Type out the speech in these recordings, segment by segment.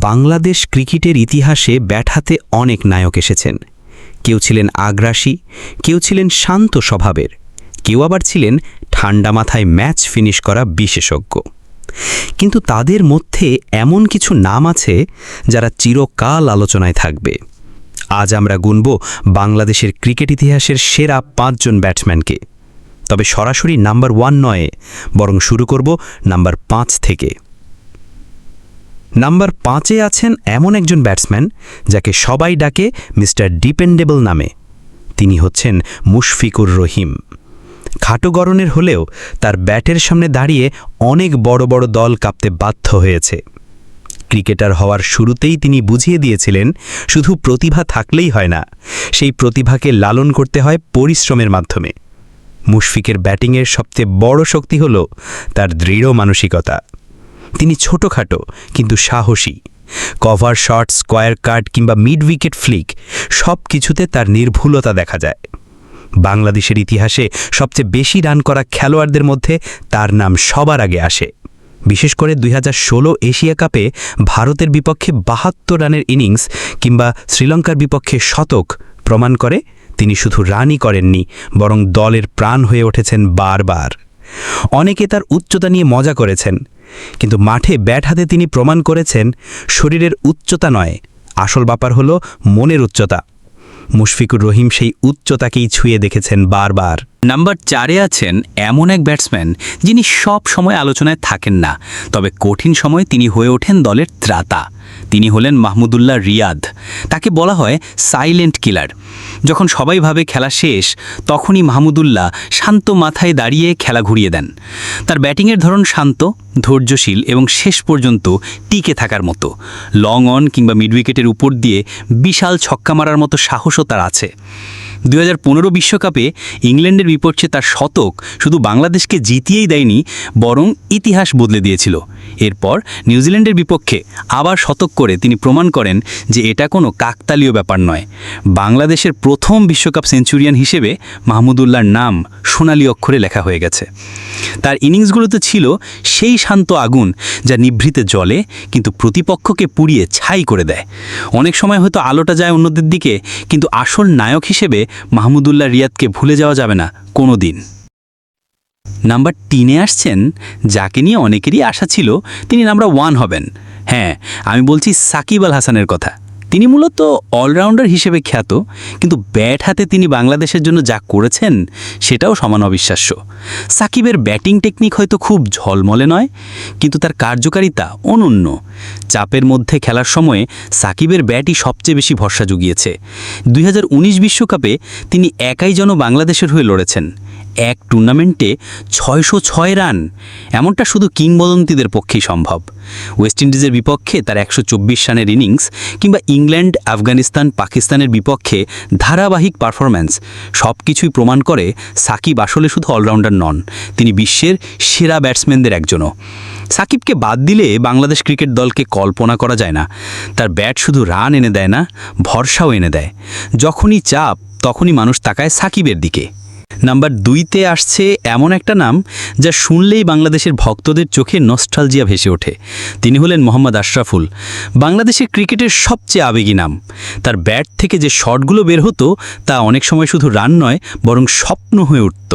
বাংলাদেশ ক্রিকেটের ইতিহাসে ব্যাট হাতে অনেক নায়ক এসেছেন। কেউ ছিলেন আগ্রাসী, কেউ ছিলেন শান্ত স্বভাবের, কেউ আবার ছিলেন ঠান্ডা মাথায় ম্যাচ ফিনিশ করা বিশেষজ্ঞ। কিন্তু তাদের মধ্যে এমন কিছু নাম আছে যারা চিরকাল আলোচনায় থাকবে। আজ আমরা গুনব বাংলাদেশের ক্রিকেট ইতিহাসের সেরা ৫ জন ব্যাটসম্যানকে। তবে সরাসরি নাম্বার 1 নয়, বরং শুরু করব নাম্বার 5 থেকে। নাম্বার 5-এ আছেন এমন একজন ব্যাটসম্যান যাকে সবাই ডাকে মিস্টার ডিপেন্ডেবল নামে। তিনি হচ্ছেন মুশফিকুর রহিম। খাটো গড়নের হলেও তার ব্যাটের সামনে দাঁড়িয়ে অনেক বড় বড় দল কাঁপতে বাধ্য হয়েছে। ক্রিকেটার হওয়ার শুরুতেই তিনি বুঝিয়ে দিয়েছিলেন, শুধু প্রতিভা থাকলেই হয় না, সেই প্রতিভাকে লালন করতে হয় পরিশ্রমের মাধ্যমে। মুশফিকের ব্যাটিংয়ের সবচেয়ে বড় শক্তি হল তার দৃঢ় মানসিকতা। তিনি ছোটখাটো কিন্তু সাহসী। কভার শট, স্কোয়ার কাট কিংবা মিড উইকেট ফ্লিক সব কিছুতে তার নির্ভুলতা দেখা যায়। বাংলাদেশের ইতিহাসে সবচেয়ে বেশি রান করা খেলোয়াড়দের মধ্যে তার নাম সবার আগে আসে। বিশেষ করে 2016 এশিয়া কাপে ভারতের বিপক্ষে 72 রানের ইনিংস কিংবা শ্রীলঙ্কার বিপক্ষে শতক প্রমাণ করে তিনি শুধু রানই করেননি, বরং দলের প্রাণ হয়ে উঠেছেন বারবার। অনেকে তার উচ্চতা নিয়ে মজা করেছেন, কিন্তু মাঠে ব্যাট হাতে তিনি প্রমাণ করেছেন শরীরের উচ্চতা নয়, আসল ব্যাপার হল মনের উচ্চতা। মুশফিকুর রহিম সেই উচ্চতাকেই ছুঁয়ে দেখেছেন বারবার। নাম্বার 4-এ আছেন এমন এক ব্যাটসম্যান যিনি সব সময় আলোচনায় থাকেন না, তবে কঠিন সময় তিনি হয়ে ওঠেন দলের ত্রাতা। তিনি হলেন মাহমুদুল্লাহ রিয়াদ। তাকে বলা হয় সাইলেন্ট কিলার। যখন সবাই ভাবে খেলা শেষ, তখনই মাহমুদুল্লাহ শান্ত মাথায় দাঁড়িয়ে খেলা ঘুরিয়ে দেন। তার ব্যাটিংয়ের ধরন শান্ত, ধৈর্যশীল এবং শেষ পর্যন্ত টিকে থাকার মতো। লং অন কিংবা মিড উইকেটের উপর দিয়ে বিশাল ছক্কা মারার মতো সাহসও তার আছে। 2015 বিশ্বকাপে ইংল্যান্ডের বিপক্ষে তার শতক শুধু বাংলাদেশকে জিতিয়েই দেয়নি, বরং ইতিহাস বদলে দিয়েছিল। এরপর নিউজিল্যান্ডের বিপক্ষে আবার শতক করে তিনি প্রমাণ করেন যে এটা কোনো কাকতালীয় ব্যাপার নয়। বাংলাদেশের প্রথম বিশ্বকাপ সেঞ্চুরিয়ান হিসেবে মাহমুদুল্লাহর নাম সোনালী অক্ষরে লেখা হয়ে গেছে। তার ইনিংসগুলোতে ছিল সেই শান্ত আগুন যা নিভৃতে জ্বলে কিন্তু প্রতিপক্ষকে পুড়িয়ে ছাই করে দেয়। অনেক সময় হয়তো আলোটা যায় অন্যদের দিকে, কিন্তু আসল নায়ক হিসেবে মাহমুদুল্লাহ রিয়াদকে ভুলে যাওয়া যাবে না কোনো দিন। নাম্বার 3-এ আসছেন যাকে নিয়ে অনেকেরই আশা ছিল তিনি নাম্বার 1 হবেন। হ্যাঁ, আমি বলছি সাকিব আল হাসানের কথা। তিনি মূলত অলরাউন্ডার হিসেবে খ্যাত, কিন্তু ব্যাট হাতে তিনি বাংলাদেশের জন্য যা করেছেন সেটাও সমান অবিশ্বাস্য। সাকিবের ব্যাটিং টেকনিক হয়তো খুব ঝলমলে নয়, কিন্তু তার কার্যকারিতা অনন্য। চাপের মধ্যে খেলার সময়ে সাকিবের ব্যাটই সবচেয়ে বেশি ভরসা জুগিয়েছে। 2019 বিশ্বকাপে তিনি একাই যেন বাংলাদেশের হয়ে লড়েছেন। এক টুর্নামেন্টে 606 রান, এমনটা শুধু কিংবদন্তিদের পক্ষেই সম্ভব। ওয়েস্ট ইন্ডিজের বিপক্ষে তার 124 রানের ইনিংস কিংবা ইংল্যান্ড, আফগানিস্তান, পাকিস্তানের বিপক্ষে ধারাবাহিক পারফরম্যান্স সব কিছুই প্রমাণ করে সাকিব আসলে শুধু অলরাউন্ডার নন, তিনি বিশ্বের সেরা ব্যাটসম্যানদের একজনও। সাকিবকে বাদ দিলে বাংলাদেশ ক্রিকেট দলকে কল্পনা করা যায় না। তার ব্যাট শুধু রান এনে দেয় না, ভরসাও এনে দেয়। যখনই চাপ, তখনই মানুষ তাকায় সাকিবের দিকে। নাম্বার 2-তে আসছে এমন একটা নাম যা শুনলেই বাংলাদেশের ভক্তদের চোখে নস্টালজিয়া ভেসে ওঠে। তিনি হলেন মোহাম্মদ আশরাফুল, বাংলাদেশের ক্রিকেটের সবচেয়ে আবেগী নাম। তার ব্যাট থেকে যে শটগুলো বের হতো তা অনেক সময় শুধু রান নয়, বরং স্বপ্ন হয়ে উঠত।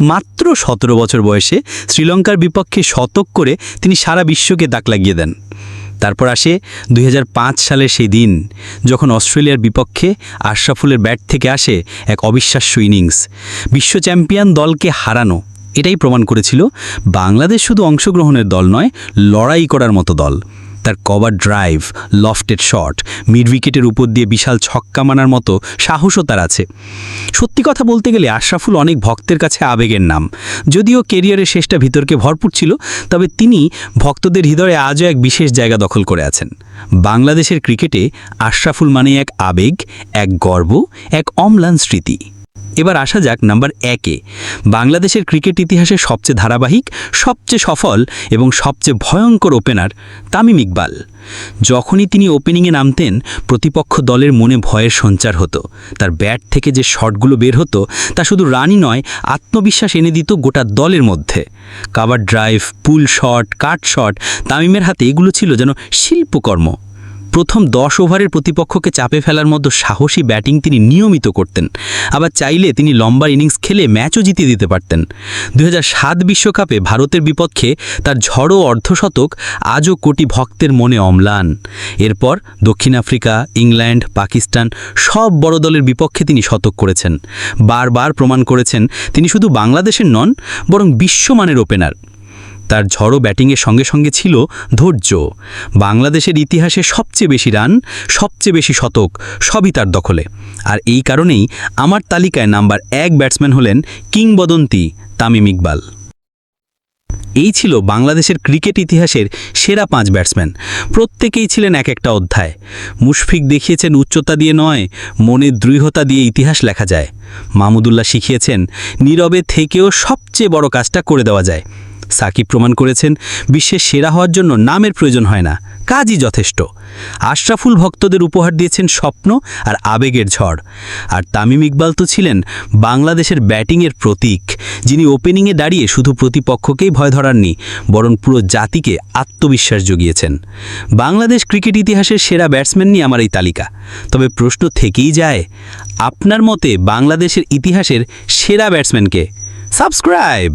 মাত্র 17 বছর বয়সে শ্রীলঙ্কার বিপক্ষে শতক করে তিনি সারা বিশ্বকে দাগ লাগিয়ে দেন। তারপর আসে 2005 সালের সেই দিন, যখন অস্ট্রেলিয়ার বিপক্ষে আশরাফুলের ব্যাট থেকে আসে এক অবিশ্বাস্য ইনিংস। বিশ্ব চ্যাম্পিয়ন দলকে হারানো এটাই প্রমাণ করেছিল বাংলাদেশ শুধু অংশগ্রহণের দল নয়, লড়াই করার মতো দল। তার cover drive, lofted shot, mid উইকেটের উপর দিয়ে বিশাল ছক্কা মারার মতো সাহসও তার আছে। সত্যি কথা বলতে গেলে আশরাফুল অনেক ভক্তের কাছে আবেগের নাম। যদিও কেরিয়ারের শেষটা ভিতরকে ভরপুর ছিল, তবে তিনি ভক্তদের হৃদয়ে আজও এক বিশেষ জায়গা দখল করে আছেন। বাংলাদেশের ক্রিকেটে আশরাফুল মানে এক আবেগ, এক গর্ব, এক অম্লান স্মৃতি। এবার আসা যাক নাম্বার 1-এ, বাংলাদেশের ক্রিকেট ইতিহাসে সবচেয়ে ধারাবাহিক, সবচেয়ে সফল এবং সবচেয়ে ভয়ঙ্কর ওপেনার তামিম ইকবাল। যখনই তিনি ওপেনিংয়ে নামতেন, প্রতিপক্ষ দলের মনে ভয়ের সঞ্চার হতো। তার ব্যাট থেকে যে শটগুলো বের হতো তা শুধু রানই নয়, আত্মবিশ্বাস এনে দিত গোটা দলের মধ্যে। কাভার ড্রাইভ, পুল শট, কাট শট, তামিমের হাতে এগুলো ছিল যেন শিল্পকর্ম। প্রথম 10 ওভারের প্রতিপক্ষকে চাপে ফেলার মতো সাহসী ব্যাটিং তিনি নিয়মিত করতেন। আবার চাইলে তিনি লম্বা ইনিংস খেলে ম্যাচও জিতিয়ে দিতে পারতেন। 2007 বিশ্বকাপে ভারতের বিপক্ষে তার ঝড়ো অর্ধশতক আজও কোটি ভক্তের মনে অম্লান। এরপর দক্ষিণ আফ্রিকা, ইংল্যান্ড, পাকিস্তান সব বড় দলের বিপক্ষে তিনি শতক করেছেন। বারবার প্রমাণ করেছেন তিনি শুধু বাংলাদেশের নন, বরং বিশ্বমানের ওপেনার। তার ঝড়ো ব্যাটিংয়ের সঙ্গে সঙ্গে ছিল ধৈর্য। বাংলাদেশের ইতিহাসে সবচেয়ে বেশি রান, সবচেয়ে বেশি শতক সবই তার দখলে। আর এই কারণেই আমার তালিকায় নাম্বার 1 ব্যাটসম্যান হলেন কিংবদন্তি তামিম ইকবাল। এই ছিল বাংলাদেশের ক্রিকেট ইতিহাসের সেরা 5 ব্যাটসম্যান। প্রত্যেকেই ছিলেন এক একটা অধ্যায়। মুশফিক দেখিয়েছেন উচ্চতা দিয়ে নয়, মনের দৃঢ়তা দিয়ে ইতিহাস লেখা যায়। মাহমুদুল্লাহ শিখিয়েছেন নীরবে থেকেও সবচেয়ে বড় কাজটা করে দেওয়া যায়। সাকিব প্রমাণ করেছেন বিশ্বের সেরা হওয়ার জন্য নামের প্রয়োজন হয় না, কাজই যথেষ্ট। আশরাফুল ভক্তদের উপহার দিয়েছেন স্বপ্ন আর আবেগের ঝড়। আর তামিম ইকবাল তো ছিলেন বাংলাদেশের ব্যাটিংয়ের প্রতীক, যিনি ওপেনিংয়ে দাঁড়িয়ে শুধু প্রতিপক্ষকেই ভয় ধরাননি, বরং পুরো জাতিকে আত্মবিশ্বাস জুগিয়েছেন। বাংলাদেশ ক্রিকেট ইতিহাসের সেরা ব্যাটসম্যান নিয়ে আমার এই তালিকা। তবে প্রশ্ন থেকেই যায়, আপনার মতে বাংলাদেশের ইতিহাসের সেরা ব্যাটসম্যানকে? সাবস্ক্রাইব।